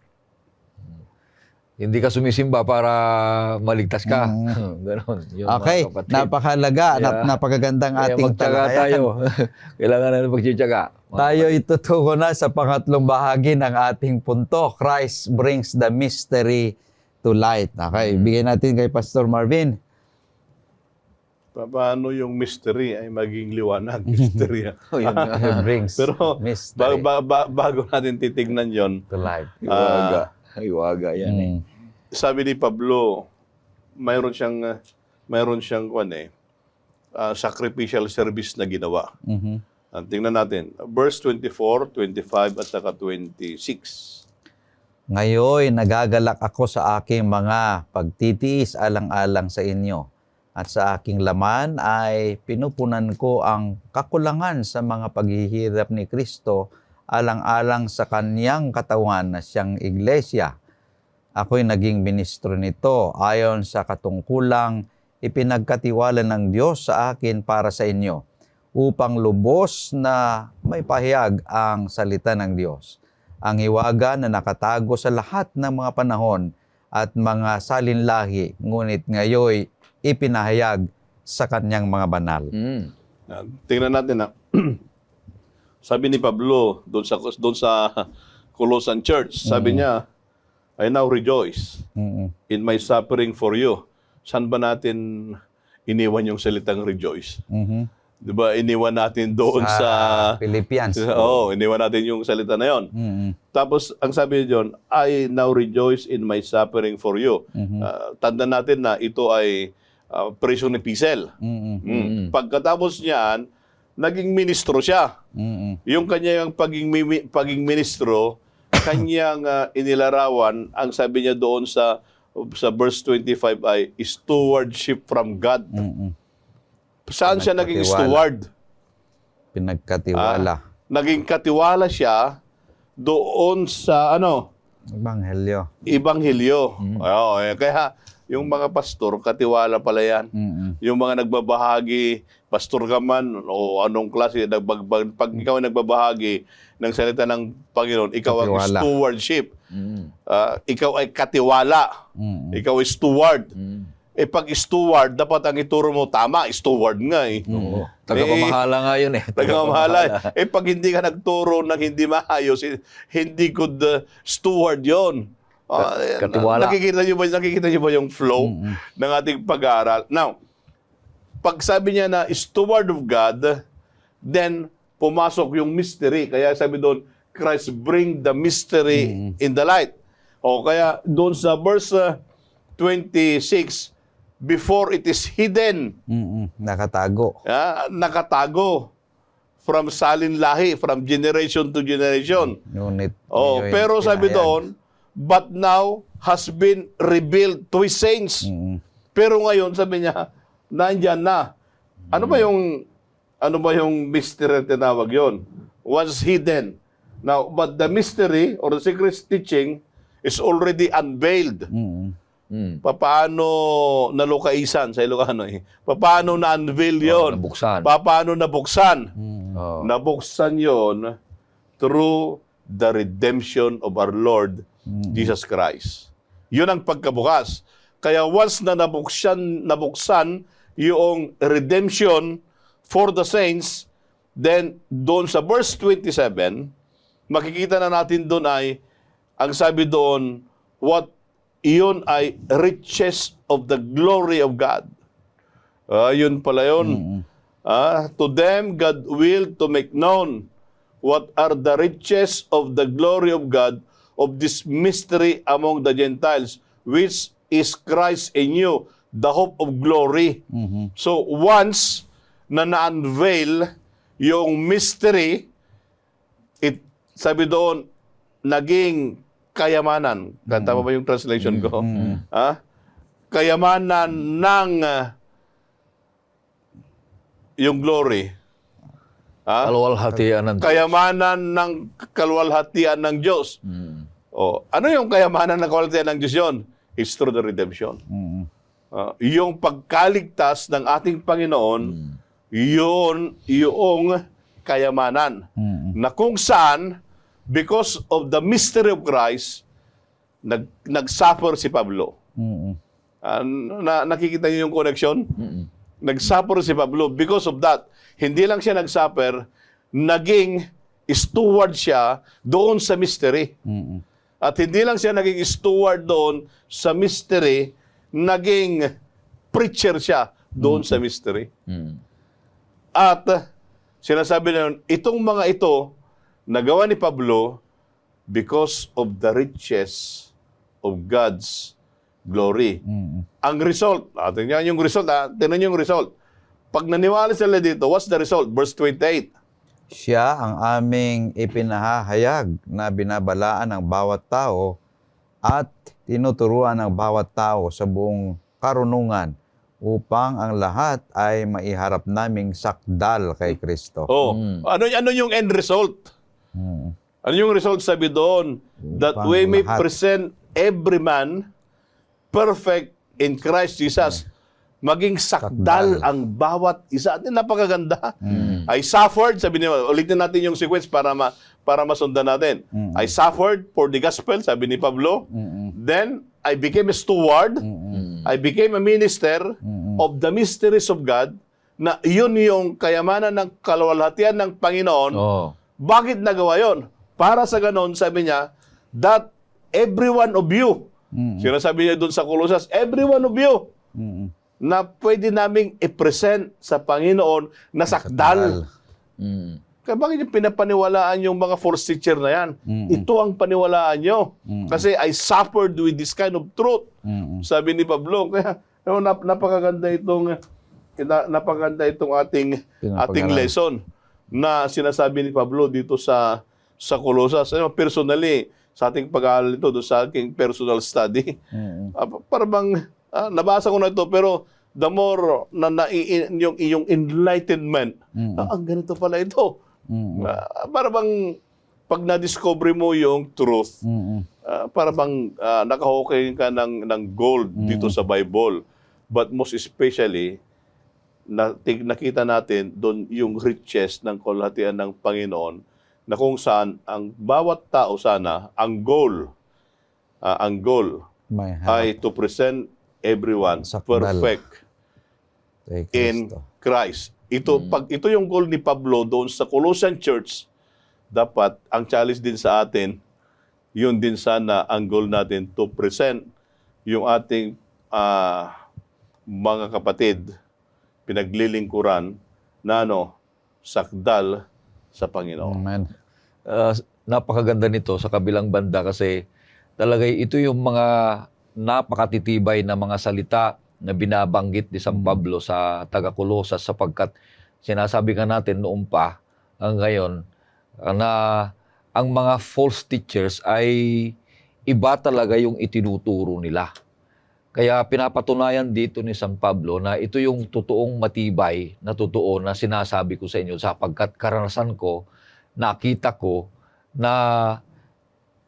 Hindi ka sumisimba para maligtas ka. Ganon. Yun, Okay, napakalaga, napakagandang ating talakayan. Tayo. Kailangan na pagtsitsaga. Tayo itutuko na sa pangatlong bahagi ng ating punto. Christ brings the mystery to light. Okay, bigyan natin kay Pastor Marvin. Paano yung mystery ay maging liwanag? Mystery. Brings Pero mystery bago natin titignan yon, to light. Iwaga yan sabi ni Pablo, mayroon siyang sacrificial service na ginawa. Tingnan natin, verse 24, 25 at saka 26. Ngayon, nagagalak ako sa aking mga pagtitiis alang-alang sa inyo. At sa aking laman ay pinupunan ko ang kakulangan sa mga paghihirap ni Kristo alang-alang sa kanyang katawan na siyang iglesia. Ako'y naging ministro nito ayon sa katungkulang ipinagkatiwala ng Diyos sa akin para sa inyo upang lubos na may pahayag ang salita ng Diyos. Ang hiwaga na nakatago sa lahat ng mga panahon at mga salinlahi, ngunit ngayoy ipinahayag sa kanyang mga banal. Tingnan natin na sabi ni Pablo doon sa Colossian Church, sabi niya, I now rejoice in my suffering for you. Saan ba natin iniwan yung salitang rejoice? Di ba, iniwan natin doon sa Philippians. Iniwan natin yung salita na yon. Tapos, ang sabi niya doon, I now rejoice in my suffering for you. Tanda natin na ito ay presyo ni Pisel. Pagkatapos niyan, naging ministro siya. Yung kanyang paging ministro, kanyang inilarawan, ang sabi niya doon sa verse 25 ay stewardship from God. Saan siya naging steward? Pinagkatiwala. Naging katiwala siya doon sa Ebanghelyo. Kaya yung mga pastor, katiwala pala yan. Yung mga nagbabahagi, pastor ka man o anong klase, pag ikaw ay nagbabahagi ng salita ng Panginoon, ikaw ang stewardship. Ikaw ay katiwala. Ikaw ay steward. Pag steward, dapat ang ituro mo tama, steward nga Tagapamahala nga yun Tagapamahala. Pag hindi ka nagturo ng hindi maayos, hindi good steward yon. Katiwala. Nakikita niyo ba yung flow ng ating pag-aaral? Now, pag sabi niya na steward of God, then pumasok yung mystery. Kaya sabi doon, Christ bring the mystery in the light. O kaya doon sa verse 26, before it is hidden. Nakatago. Nakatago. From salinlahi, from generation to generation. Ngunit, pero sabi doon, but now has been revealed to His saints. Pero ngayon, sabi niya, nandyan na. Ano ba yung mystery na tinawag yun? Was hidden. Now, but the mystery or the secret teaching is already unveiled. Paano nalukaisan sa Ilocano Paano na-unveil yun? Nabuksan. Paano nabuksan? Nabuksan yun through the redemption of our Lord Jesus Christ. Yun ang pagkabukas. Kaya once na nabuksan yung redemption for the saints, then doon sa verse 27, makikita na natin doon ay, ang sabi doon, iyon ay riches of the glory of God. Yun pala yun. To them, God will to make known what are the riches of the glory of God, of this mystery among the Gentiles, which is Christ in you, the hope of glory. So once na na-unveil yung mystery, sabi doon, naging kayamanan. Tama ba yung translation ko? Kayamanan ng yung glory. Kaluwalhatian ng Diyos. Kayamanan ng kaluwalhatian ng Diyos. Ano yung kayamanan ng kaluwalhatian ng Diyos yun? It's through the redemption. Yung pagkaligtas ng ating Panginoon, yun yung kayamanan. Na kung saan, because of the mystery of Christ, nag-suffer si Pablo. Nakikita niyo yung connection? Nag-suffer si Pablo. Because of that, hindi lang siya nag-suffer, naging steward siya doon sa mystery. At hindi lang siya naging steward doon sa mystery, naging preacher siya doon sa mystery. At sinasabi na yun, itong mga ito, nagawa ni Pablo because of the riches of God's glory. Ang result, tingnan yung result, tingnan yung result. Pag naniwala sila dito, what's the result? Verse 28. Siya ang aming ipinahahayag na binabalaan ng bawat tao at tinuturuan ng bawat tao sa buong karunungan upang ang lahat ay maiharap naming sakdal kay Kristo. Ano yung end result? Ano yung result sabi doon? That we may present every man perfect in Christ Jesus. Maging sakdal ang bawat isa. At napakaganda. I suffered, sabi niya, ulitin natin yung sequence para masundan natin. I suffered for the gospel, sabi ni Pablo. Then, I became a steward. I became a minister of the mysteries of God, na yun yung kayamanan ng kaluwalhatian ng Panginoon. Bakit nagawa yun? Para sa ganon, sabi niya, that every one of you, sinasabi niya doon sa Colossus, every one of you, na pwede naming i-present sa Panginoon na sakdal. Kaya bakit yung pinapaniwalaan yung mga false teacher na yan? Ito ang paniwalaan nyo. Kasi I suffered with this kind of truth. Sabi ni Pablo. Kaya napakaganda itong ating lesson na sinasabi ni Pablo dito sa Colossus. Personally, sa ating pag-aaral ito, sa aking personal study, parang nabasa ko na ito, pero the more yung iyong enlightenment, ang ganito pala ito. Para bang pag na-discover mo yung truth, para bang nakahukay ka ng gold dito sa Bible. But most especially, nakita natin doon yung riches ng kaluwalhatian ng Panginoon, na kung saan ang bawat tao sana, ang goal ay to present everyone perfect in Christ. Pag ito yung goal ni Pablo doon sa Colossian Church, dapat ang challenge din sa atin, yun din sana ang goal natin, to present yung ating mga kapatid, pinaglilingkuran na sakdal sa Panginoon. Amen. Napakaganda nito sa kabilang banda kasi talaga ito yung mga napakatitibay na mga salita na binabanggit ni San Pablo sa taga-Colosas, sapagkat sinasabi ka natin noon pa ngayon na ang mga false teachers ay iba talaga yung itinuturo nila. Kaya pinapatunayan dito ni San Pablo na ito yung totoong matibay na totoo na sinasabi ko sa inyo, sapagkat karanasan ko, nakita ko na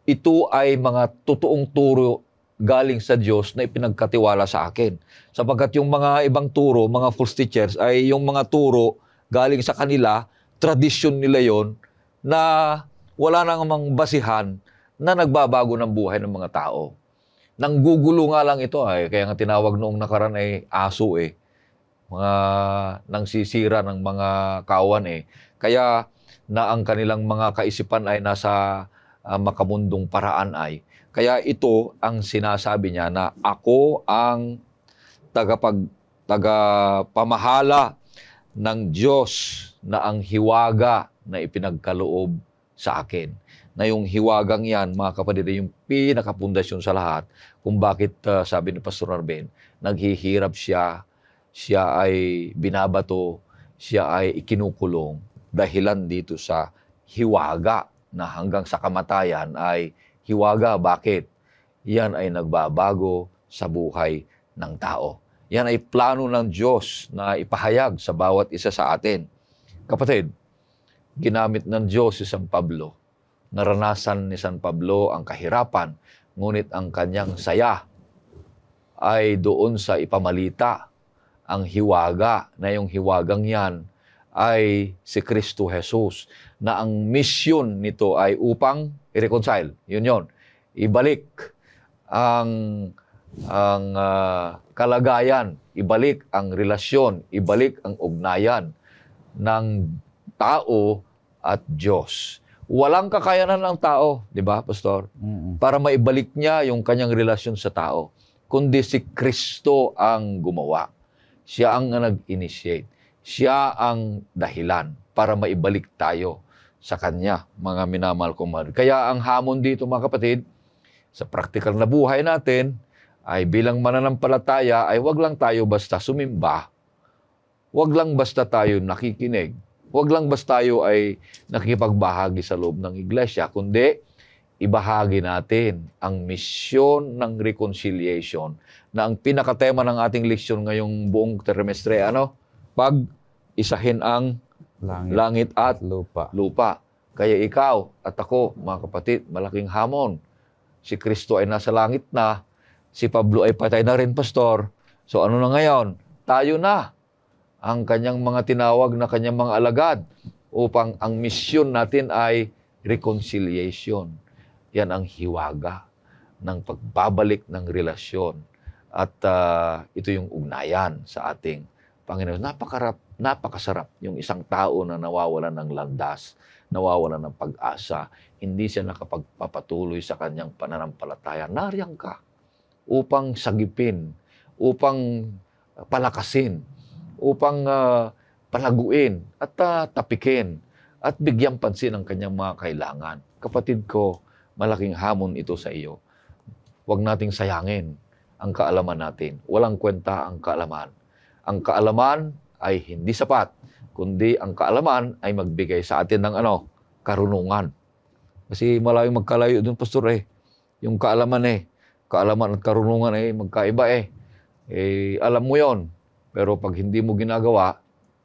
ito ay mga totoong turo galing sa Diyos na ipinagkatiwala sa akin. Sapagkat yung mga ibang turo, mga false teachers, ay yung mga turo galing sa kanila, tradisyon nila yon na wala namang basihan na nagbabago ng buhay ng mga tao. Nanggugulo nga lang ito kaya nga tinawag noong nakaraan ay aso mga nangsisira ng mga kawan Kaya na ang kanilang mga kaisipan ay nasa makamundong paraan Kaya ito ang sinasabi niya na ako ang tagapamahala ng Diyos na ang hiwaga na ipinagkaloob sa akin. Na yung hiwagang yan, mga kapatid, ay yung pinakapundasyon sa lahat kung bakit, sabi ni Pastor Arben, naghihirap siya, siya ay binabato, siya ay ikinukulong dahilan dito sa hiwaga na hanggang sa kamatayan ay hiwaga. Bakit? Yan ay nagbabago sa buhay ng tao. Yan ay plano ng Diyos na ipahayag sa bawat isa sa atin. Kapatid, ginamit ng Diyos si San Pablo. Naranasan ni San Pablo ang kahirapan, ngunit ang kanyang saya ay doon sa ipamalita ang hiwaga, na yung hiwagang yan ay si Kristo Jesus, na ang mission nito ay upang i-reconcile. Yun. Ibalik ang kalagayan, ibalik ang relasyon, ibalik ang ugnayan ng tao at Diyos. Walang kakayanan ng tao, di ba, Pastor? Para maibalik niya yung kanyang relasyon sa tao, kundi si Kristo ang gumawa. Siya ang nag-initiate. Siya ang dahilan para maibalik tayo sa Kanya, mga minamahal kong mahal. Kaya ang hamon dito, mga kapatid, sa praktikal na buhay natin, ay bilang mananampalataya, ay wag lang tayo basta sumimba, wag lang basta tayo nakikinig, wag lang basta tayo ay nakikipagbahagi sa loob ng iglesia, kundi ibahagi natin ang misyon ng reconciliation na ang pinakatema ng ating leksyon ngayong buong trimestre, pag-isahin ang langit at lupa. Kaya ikaw at ako, mga kapatid, malaking hamon. Si Kristo ay nasa langit na, si Pablo ay patay na rin, Pastor. So ano na ngayon? Tayo na ang kanyang mga tinawag na kanyang mga alagad upang ang misyon natin ay reconciliation. Yan ang hiwaga ng pagbabalik ng relasyon. At ito yung ugnayan sa ating Panginoon. Napakasarap yung isang tao na nawawalan ng landas, nawawalan ng pag-asa, hindi siya nakapagpapatuloy sa kanyang pananampalataya. Nariyan ka upang sagipin, upang palakasin, upang palaguin at tapikin at bigyan pansin ang kanyang mga kailangan. Kapatid ko, malaking hamon ito sa iyo. Huwag nating sayangin ang kaalaman natin. Walang kwenta ang kaalaman. Ang kaalaman ay hindi sapat, kundi ang kaalaman ay magbigay sa atin ng karunungan. Kasi malayong magkalayo doon, Pastor, yung kaalaman kaalaman at karunungan magkaiba alam mo yon, pero pag hindi mo ginagawa,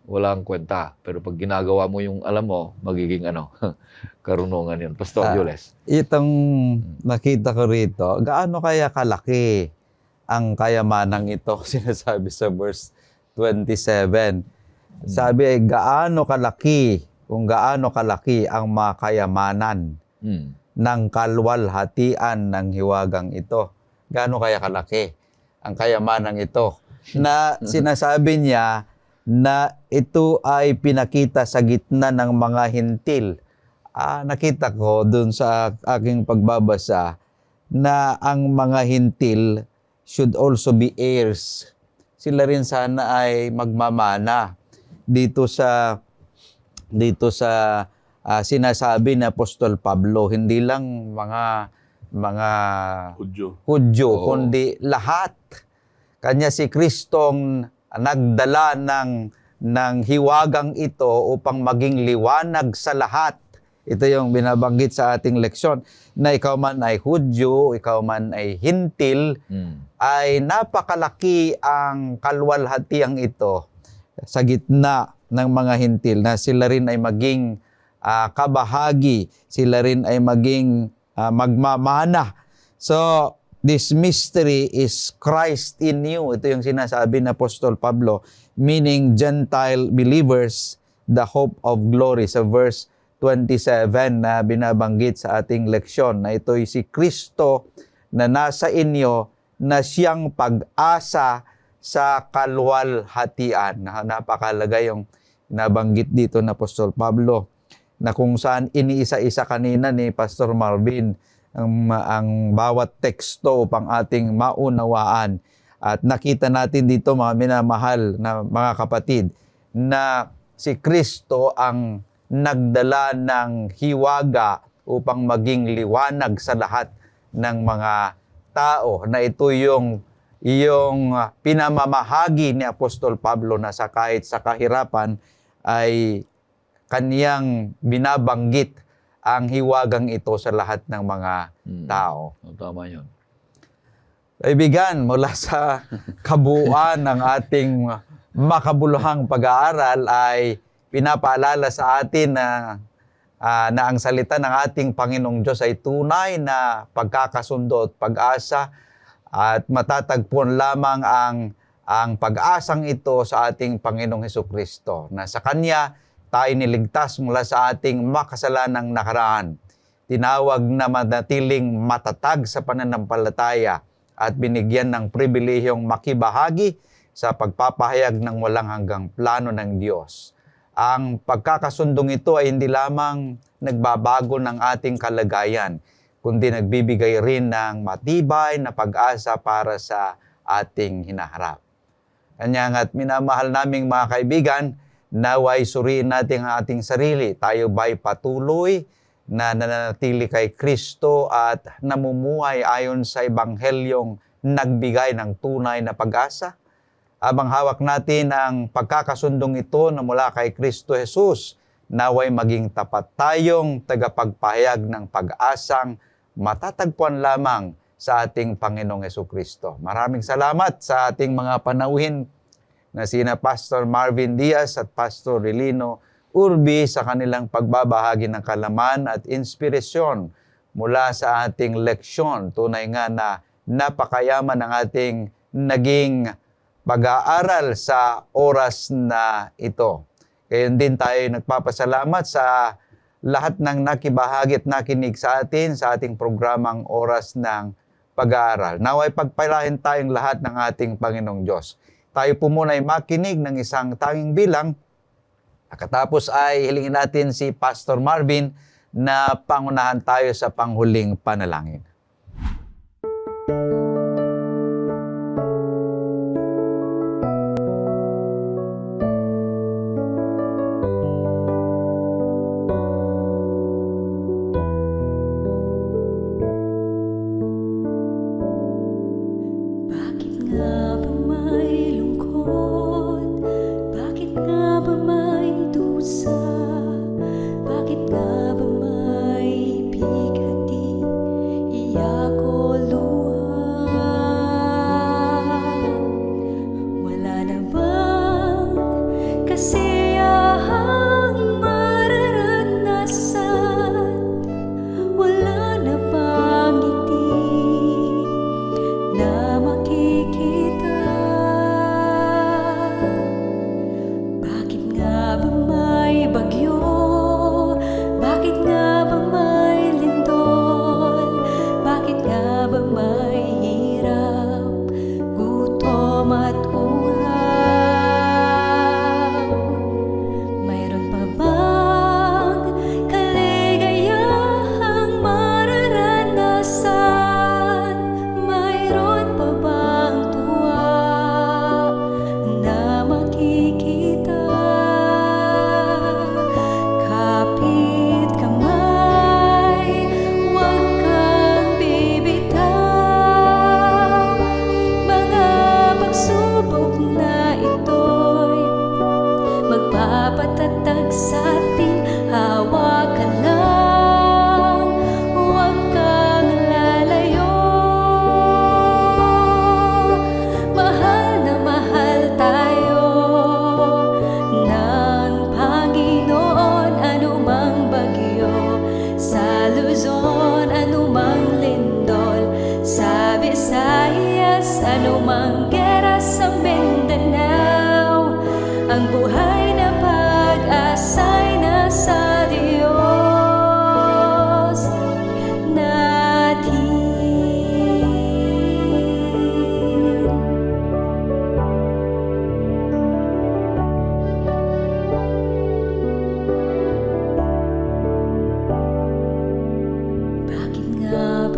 walang kwenta. Pero pag ginagawa mo yung alam mo, magiging karunungan yun. Pastor Jules. Itong nakita ko rito, gaano kaya kalaki ang kayamanang ito? Sinasabi sa verse 27. Sabi ay kung gaano kalaki ang mga kayamanan ng kalwalhatian ng hiwagang ito. Gaano kaya kalaki ang kayamanang ito? Na sinasabi niya na ito ay pinakita sa gitna ng mga hintil. Nakita ko dun sa aking pagbabasa na ang mga hintil should also be heirs. Sila rin sana ay magmamana dito sa sinasabi ni Apostol Pablo, hindi lang mga Hudyo, kundi lahat. Kanya si Kristong nagdala ng hiwagang ito upang maging liwanag sa lahat. Ito yung binabanggit sa ating leksyon, na ikaw man ay Hudyo, ikaw man ay hintil, ay napakalaki ang kalwalhatiang ito sa gitna ng mga hintil, na sila rin ay maging kabahagi, sila rin ay maging magmamana. So, this mystery is Christ in you. Ito yung sinasabi ng Apostol Pablo, meaning Gentile believers, the hope of glory, sa verse 27 na binabanggit sa ating leksyon, na ito'y si Kristo na nasa inyo, na siyang pag-asa sa kalwalhatian. Napakalaga yung nabanggit dito na Apostol Pablo, na kung saan iniisa-isa kanina ni Pastor Marvin ang bawat teksto upang ating maunawaan. At nakita natin dito, mga minamahal na mga kapatid, na si Kristo ang nagdala ng hiwaga upang maging liwanag sa lahat ng mga tao, na ito yung pinamamahagi ni Apostol Pablo na sa kahit sa kahirapan ay kaniyang binabanggit ang hiwagang ito sa lahat ng mga tao. Tama yun. Kaibigan, mula sa kabuuan ng ating makabuluhang pag-aaral ay pinapaalala sa atin na ang salita ng ating Panginoong Diyos ay tunay na pagkakasundo at pag-asa, at matatagpuan lamang ang pag-asang ito sa ating Panginoong Hesukristo, na sa Kanya tayo niligtas mula sa ating makasalanang nakaraan, tinawag na manatiling matatag sa pananampalataya, at binigyan ng pribilehiyong makibahagi sa pagpapahayag ng walang hanggang plano ng Diyos. Ang pagkakasundong ito ay hindi lamang nagbabago ng ating kalagayan, kundi nagbibigay rin ng matibay na pag-asa para sa ating hinaharap. Kanya nga't minamahal naming mga kaibigan, naway suriin natin ang ating sarili. Tayo ba'y patuloy na nananatili kay Kristo at namumuhay ayon sa Ebanghelyong nagbigay ng tunay na pag-asa? Abang hawak natin ang pagkakasundong ito na mula kay Kristo Jesus, naway maging tapat tayong tagapagpahayag ng pag-asang matatagpuan lamang sa ating Panginoong Hesukristo. Maraming salamat sa ating mga panauhin na sina Pastor Marvin Diaz at Pastor Relino Urbi sa kanilang pagbabahagi ng kalaman at inspirasyon mula sa ating leksyon. Tunay nga na napakayaman ng ating naging pag-aaral sa oras na ito. Gayon din tayo nagpapasalamat sa lahat ng nakibahagi at nakinig sa atin sa ating programang Oras ng Pag-aaral. Naway pagpalain tayong lahat ng ating Panginoong Diyos. Tayo po muna ay makinig ng isang tanging bilang. Katapos ay hilingin natin si Pastor Marvin na pangunahan tayo sa panghuling panalangin.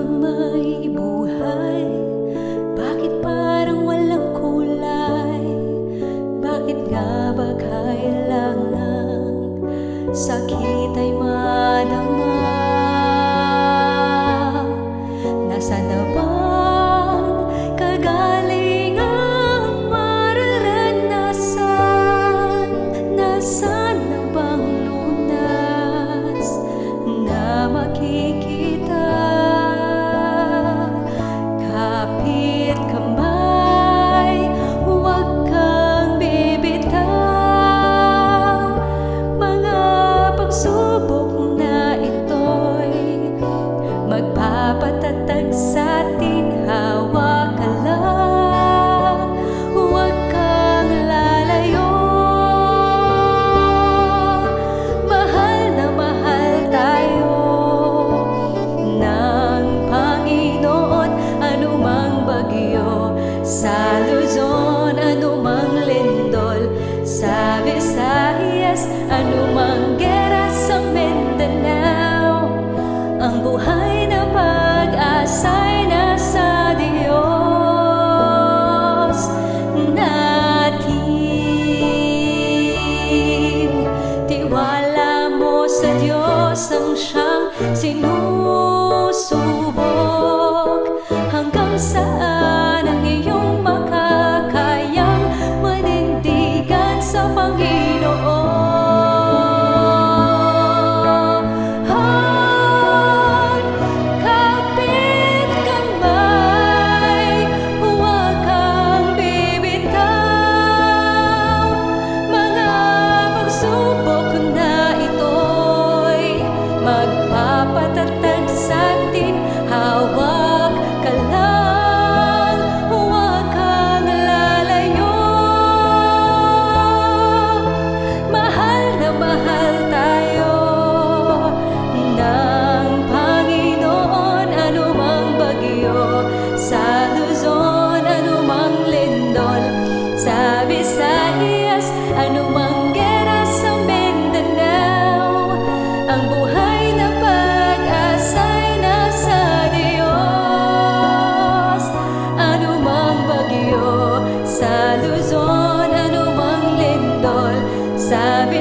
May buhay, bakit parang walang kulay?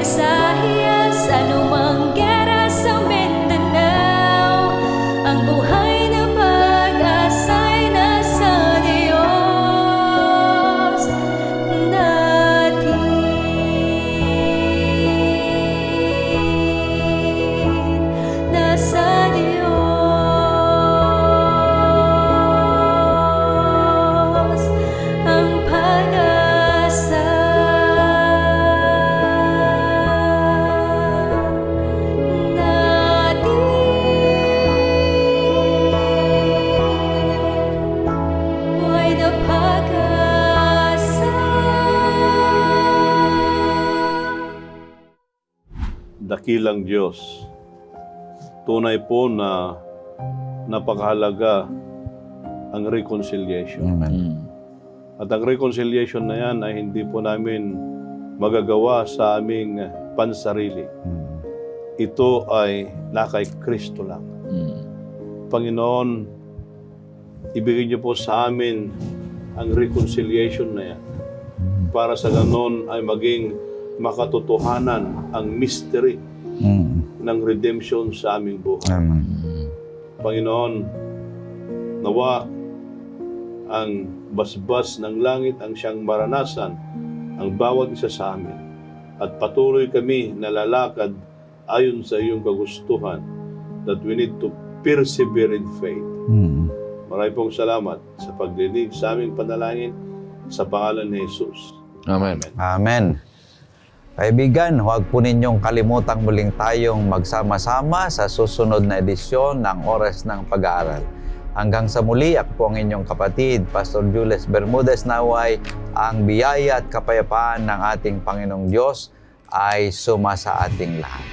Visayas, anumang gera sa Mindanao, ang buhay na pag-asa'y nasa Diyos natin. Nasa Diyos ang pag-asa natin. Buhay na pag-asa. Dakilang Diyos. Tunay po na napakahalaga ang reconciliation. Amen. At ang reconciliation na yan ay hindi po namin magagawa sa aming pansarili. Ito ay nakay Kristo lang. Panginoon, ibigay niyo po sa amin ang reconciliation na yan. Para sa ganon ay maging makatotohanan ang mystery ng redemption sa aming buhay. Amen. Panginoon, nawa ang basbas ng langit ang siyang maranasan ang bawat isa sa amin. At patuloy kami nalalakad ayon sa iyong kagustuhan that we need to persevere in faith. Maraming pong salamat sa paglinig sa aming panalangin sa pangalan ni Jesus. Amen. Amen. Kaibigan, huwag po ninyong kalimutang muling tayong magsama-sama sa susunod na edisyon ng Oras ng Pag-aaral. Hanggang sa muli, ako po ang inyong kapatid, Pastor Jules Bermudez. Naway ang biyaya at kapayapaan ng ating Panginoong Diyos ay suma sa ating lahat.